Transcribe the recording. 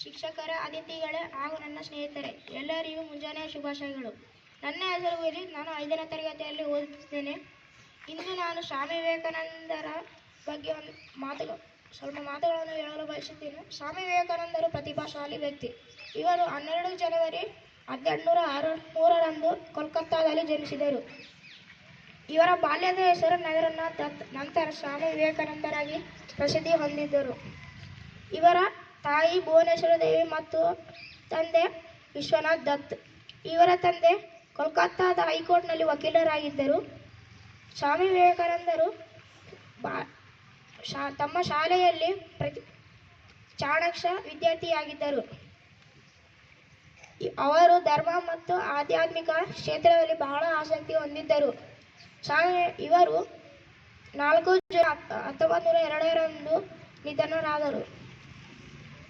ಶಿಕ್ಷಕರ ಅತಿಥಿಗಳೇ ಹಾಗೂ ನನ್ನ ಸ್ನೇಹಿತರೆ, ಎಲ್ಲರಿಗೂ ಮುಂಜಾನೆಯ ಶುಭಾಶಯಗಳು. ನನ್ನ ಹೆಸರು ವಿನೀತ್. ನಾನು 5ನೇ ತರಗತಿಯಲ್ಲಿ ಓದುತ್ತಿದ್ದೇನೆ. ಇಂದು ನಾನು ಸ್ವಾಮಿ ವಿವೇಕಾನಂದರ ಬಗ್ಗೆ ಸ್ವಲ್ಪ ಮಾತುಗಳನ್ನು ಹೇಳಲು ಬಯಸುತ್ತೇನೆ. ಸ್ವಾಮಿ ವಿವೇಕಾನಂದರು ಪ್ರತಿಭಾಶಾಲಿ ವ್ಯಕ್ತಿ. ಇವರು 12 ಜನವರಿ 1863ರಂದು ಕೋಲ್ಕತ್ತಾದಲ್ಲಿ ಜನಿಸಿದರು. ಇವರ ಬಾಲ್ಯದ ಹೆಸರು ನರೇಂದ್ರನಾಥ್ ದತ್. ನಂತರ ಸ್ವಾಮಿ ವಿವೇಕಾನಂದರಾಗಿ ಪ್ರಸಿದ್ಧಿ ಹೊಂದಿದ್ದರು. ಇವರ ತಾಯಿ ಭುವನೇಶ್ವರಿ ದೇವಿ ಮತ್ತು ತಂದೆ ವಿಶ್ವನಾಥ್ ದತ್. ಇವರ ತಂದೆ ಕೋಲ್ಕತ್ತಾದ ಹೈಕೋರ್ಟ್ನಲ್ಲಿ ವಕೀಲರಾಗಿದ್ದರು. ಸ್ವಾಮಿ ವಿವೇಕಾನಂದರು ತಮ್ಮ ಶಾಲೆಯಲ್ಲಿ ಚಾಣಾಕ್ಷ ವಿದ್ಯಾರ್ಥಿಯಾಗಿದ್ದರು. ಅವರು ಧರ್ಮ ಮತ್ತು ಆಧ್ಯಾತ್ಮಿಕ ಕ್ಷೇತ್ರದಲ್ಲಿ ಬಹಳ ಆಸಕ್ತಿ ಹೊಂದಿದ್ದರು. ಇವರು 4 ಜೂನ್ 1902ರಂದು ನಿಧನರಾದರು.